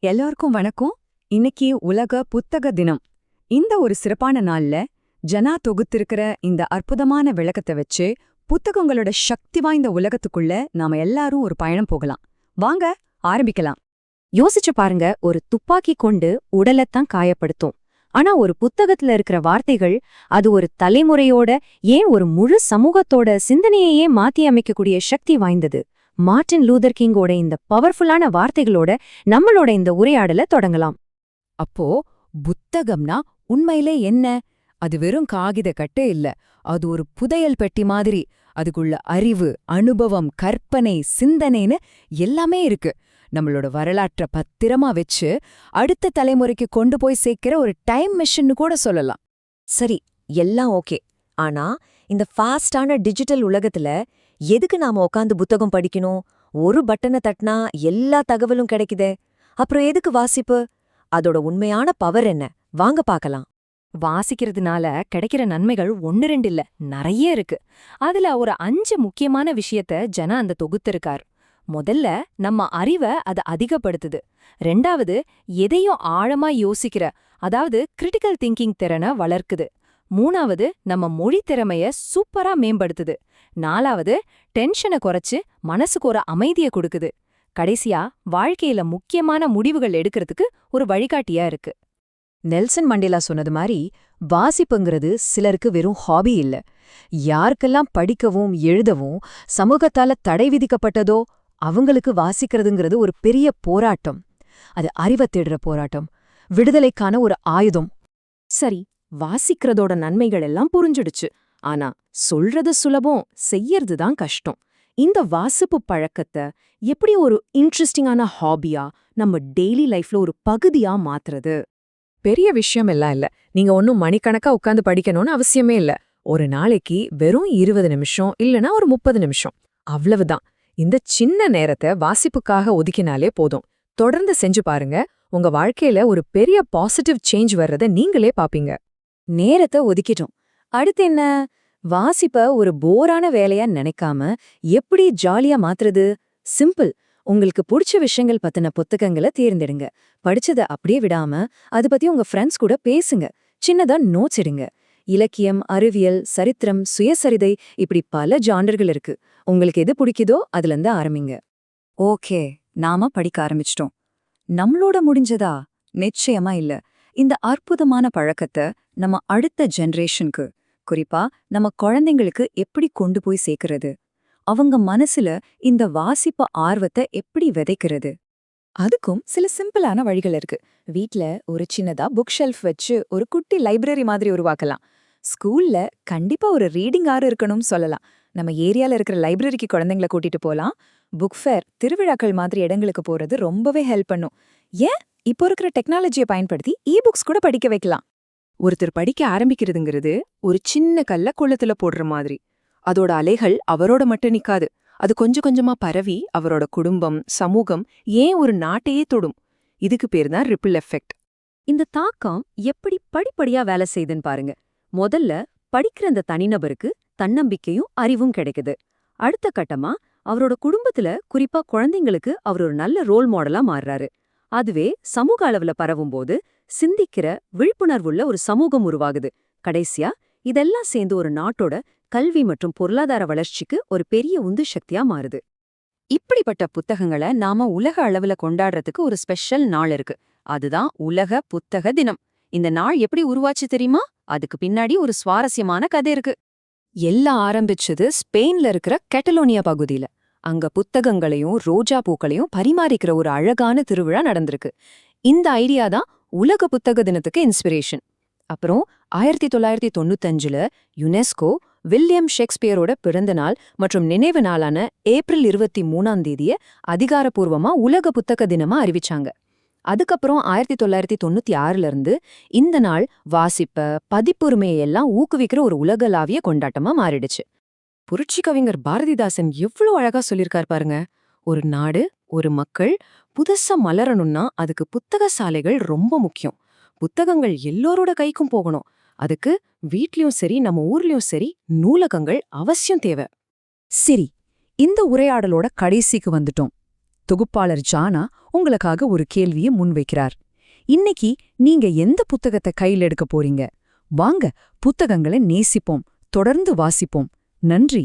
எல்லாருக்கும் வணக்கம். இன்னைக்கு உலக புத்தக தினம். இந்த ஒரு சிறப்பான நாள்ல ஜனா தொகுத்திருக்கிற இந்த அற்புதமான விளக்கத்தை வச்சு புத்தகங்களோட சக்தி வாய்ந்த உலகத்துக்குள்ள நாம எல்லாரும் ஒரு பயணம் போகலாம். வாங்க ஆரம்பிக்கலாம். யோசிச்சு பாருங்க, ஒரு துப்பாக்கி கொண்டு உடலைத்தான் காயப்படுத்தும். ஆனா ஒரு புத்தகத்துல இருக்கிற வார்த்தைகள், அது ஒரு தலைமுறையோட, ஏன் ஒரு முழு சமூகத்தோட சிந்தனையையே மாத்தி அமைக்கக்கூடிய சக்தி வாய்ந்தது. மார்ட்டின் லூதர் கிங்கோட இந்த பவர்ஃபுல்லான வார்த்தைகளோட நம்மளோட இந்த உரையாடல தொடங்கலாம். அப்போ புத்தகம்னா உண்மையிலே என்ன? அது வெறும் காகித கட்டே இல்ல, அது ஒரு புதையல் பெட்டி மாதிரி. அதுக்குள்ள அறிவு, அனுபவம், கற்பனை, சிந்தனைன்னு எல்லாமே இருக்கு. நம்மளோட வரலாற்ற பத்திரமா வச்சு அடுத்த தலைமுறைக்கு கொண்டு போய் சேர்க்கிற ஒரு டைம் மிஷின்னு கூட சொல்லலாம். சரி, எல்லாம் ஓகே. ஆனா இந்த ஃபாஸ்டான டிஜிட்டல் உலகத்துல எதுக்கு நாம உட்காந்து புத்தகம் படிக்கணும்? ஒரு பட்டனை தட்டினா எல்லா தகவலும் கிடைக்குதே. அப்புறம் எதுக்கு வாசிப்பு? அதோட உண்மையான பவர் என்ன? வாங்க பார்க்கலாம். வாசிக்கிறதுனால கிடைக்கிற நன்மைகள் 1-2 இல்ல, நிறைய இருக்கு. அதுல ஒரு 5 முக்கியமான விஷயத்த ஜனா அந்த தொகுத்திருக்கார். முதல்ல, நம்ம அறிவை அது அதிகப்படுத்துது. 2வது, எதையும் ஆழமா யோசிக்கிற, அதாவது கிரிட்டிக்கல் திங்கிங் திறனை வளர்க்குது. 3வது, நம்ம மொழி திறமைய சூப்பரா மேம்படுத்துது. 4வது, டென்ஷனை குறைச்சு மனசுக்கு ஒரு அமைதியை கொடுக்குது. கடைசியா, வாழ்க்கையில முக்கியமான முடிவுகள் எடுக்கிறதுக்கு ஒரு வழிகாட்டியா இருக்கு. நெல்சன் மண்டேலா சொன்னது மாதிரி, வாசிப்புங்கிறது சிலருக்கு வெறும் ஹாபி இல்ல. யாருக்கெல்லாம் படிக்கவும் எழுதவும் சமூகத்தால தடை விதிக்கப்பட்டதோ அவங்களுக்கு வாசிக்கிறதுங்கிறது ஒரு பெரிய போராட்டம். அது அறிவை தேடுற போராட்டம், விடுதலைக்கான ஒரு ஆயுதம். சரி, வாசிக்கிறதோட நன்மைகள் எல்லாம் புரிஞ்சிடுச்சு. ஆனா சொல்றது சுலபம், செய்யறது தான் கஷ்டம். இந்த வாசிப்பு பழக்கத்தை எப்படி ஒரு இன்ட்ரெஸ்டிங்கான ஹாபியா, நம்ம டெய்லி லைஃப்ல ஒரு பகுதியா மாத்துறது? பெரிய விஷயம் எல்லாம் இல்ல. நீங்க ஒன்னும் மணிக்கணக்கா உட்கார்ந்து படிக்கணும்னு அவசியமே இல்ல. ஒரு நாளைக்கு வெறும் 20 நிமிஷம் இல்லனா ஒரு 30 நிமிஷம், அவ்வளவுதான். இந்த சின்ன நேரத்தை வாசிப்புக்காக ஒதுக்கினாலே போதும். தொடர்ந்து செஞ்சு பாருங்க, உங்க வாழ்க்கையில ஒரு பெரிய பாசிட்டிவ் சேஞ்ச் வர்றத நீங்களே பாப்பீங்க. நேரத்தை ஒதுக்கிட்டோம். அடுத்து என்ன? வாசிப்ப ஒரு போரான வேலையா நினைக்காம எப்படி ஜாலியா மாத்துறது? சிம்பிள். உங்களுக்கு பிடிச்ச விஷயங்கள் பத்தின புத்தகங்களை தேர்ந்தெடுங்க. படிச்சத அப்படியே விடாம அது பத்தி உங்க ஃப்ரெண்ட்ஸ் கூட பேசுங்க. சின்னதா நோட்ஸ் எடுங்க. இலக்கியம், அறிவியல், சரித்திரம், சுயசரிதை, இப்படி பல ஜானர்கள் இருக்கு. உங்களுக்கு எது பிடிக்குதோ அதுல இருந்து ஆரம்பிங்க. ஓகே, நாம படிக்க ஆரம்பிச்சிட்டோம். நம்மளோட முடிஞ்சதா? நிச்சயமா இல்ல. இந்த அற்புதமான பழக்கத்தை நம்ம அடுத்த ஜெனரேஷனுக்கு, குறிப்பா நம்ம குழந்தைங்களுக்கு எப்படி கொண்டு போய் சேர்க்கறது? அவங்க மனசுல இந்த வாசிப்பு ஆர்வத்தை எப்படி விதைக்கிறது? அதுக்கும் சில சிம்பிளான வழிகள் இருக்கு. வீட்ல ஒரு சின்னதா புக் ஷெல்ஃப் வச்சு ஒரு குட்டி லைப்ரரி மாதிரி உருவாக்கலாம். ஸ்கூல்ல கண்டிப்பா ஒரு ரீடிங் ஆறு இருக்கணும்னு சொல்லலாம். நம்ம ஏரியால இருக்கிற லைப்ரரிக்கு குழந்தைங்களை கூட்டிட்டு போலாம். புக் ஃபேர், திருவிழாக்கள் மாதிரி இடங்களுக்கு போறது ரொம்பவே ஹெல்ப் பண்ணும். ஏன், இப்போ இருக்கிற டெக்னாலஜியை பயன்படுத்தி புக்ஸ் கூட படிக்க வைக்கலாம். ஒருத்தர் படிக்க ஆரம்பிக்கிறதுங்கிறது ஒரு சின்ன கல்ல குளத்துல போடுற மாதிரி. அதோட அலைகள் அவரோட மட்டும் நிக்காது. அது கொஞ்சம் கொஞ்சமா பரவி அவரோட குடும்பம், சமூகம், ஏன் ஒரு நாட்டையே தொடும். இதுக்கு பேர் தான் ரிப்பிள் எஃபெக்ட். இந்த தாக்கம் எப்படி படிப்படியா வேலை செய்யுதுன்னு பாருங்க. முதல்ல படிக்கிற அந்த தனிநபருக்கு தன்னம்பிக்கையும் அறிவும் கிடைக்குது. அடுத்த கட்டமா அவரோட குடும்பத்துல, குறிப்பா குழந்தைங்களுக்கு, அவர் ஒரு நல்ல ரோல் மாடலா மாறுறாரு. அதுவே சமூக அளவுல பரவும்போது சிந்திக்கிற, விழிப்புணர்வுள்ள ஒரு சமூகம் உருவாகுது. கடைசியா இதெல்லாம் சேர்ந்து ஒரு நாட்டோட கல்வி மற்றும் பொருளாதார வளர்ச்சிக்கு ஒரு பெரிய உந்து சக்தியா மாறுது. இப்படிப்பட்ட புத்தகங்களை நாம உலக அளவுல கொண்டாடுறதுக்கு ஒரு ஸ்பெஷல் நாள் இருக்கு. அதுதான் உலக புத்தக தினம். இந்த நாள் எப்படி உருவாச்சு தெரியுமா? அதுக்கு பின்னாடி ஒரு சுவாரஸ்யமான கதை இருக்கு. எல்லாம் ஆரம்பிச்சது ஸ்பெயின்ல இருக்கிற கெட்டலோனியா பகுதியில. அங்க புத்தகங்களையும் ரோஜா பூக்களையும் பரிமாறிக்கிற ஒரு அழகான திருவிழா நடந்திருக்கு. இந்த ஐடியா தான் உலக புத்தக தினத்துக்கு இன்ஸ்பிரேஷன். அப்புறம் 1995ல யுனெஸ்கோ வில்லியம் ஷேக்ஸ்பியரோட பிறந்த நாள் மற்றும் நினைவு நாளான ஏப்ரல் 23ஆம் தேதிய அதிகாரப்பூர்வமா உலக புத்தக தினமா அறிவிச்சாங்க. அதுக்கப்புறம் 1996ல இருந்து இந்த நாள் வாசிப்ப, பதிப்புரிமையெல்லாம் ஊக்குவிக்கிற ஒரு உலகளாவிய கொண்டாட்டமா மாறிடுச்சு. புரட்சி கவிஞர் பாரதிதாசன் எவ்வளவு அழகா சொல்லிருக்கார் பாருங்க. ஒரு நாடு, ஒரு மக்கள் புதுசா மலரணும்னா அதுக்கு புத்தக சாலைகள் ரொம்ப முக்கியம். புத்தகங்கள் எல்லோரோட கைக்கும் போகணும். அதுக்கு வீட்லயும் சரி, நம்ம ஊர்லயும் சரி, நூலகங்கள் அவசியம் தேவை. சரி, இந்த உரையாடலோட கடைசிக்கு வந்துட்டோம். தொகுப்பாளர் ஜானா உங்களுக்காக ஒரு கேள்வியை முன்வைக்கிறார். இன்னைக்கு நீங்க எந்த புத்தகத்தை கையில் எடுக்க போறீங்க? வாங்க புத்தகங்களை நேசிப்போம், தொடர்ந்து வாசிப்போம். நன்றி.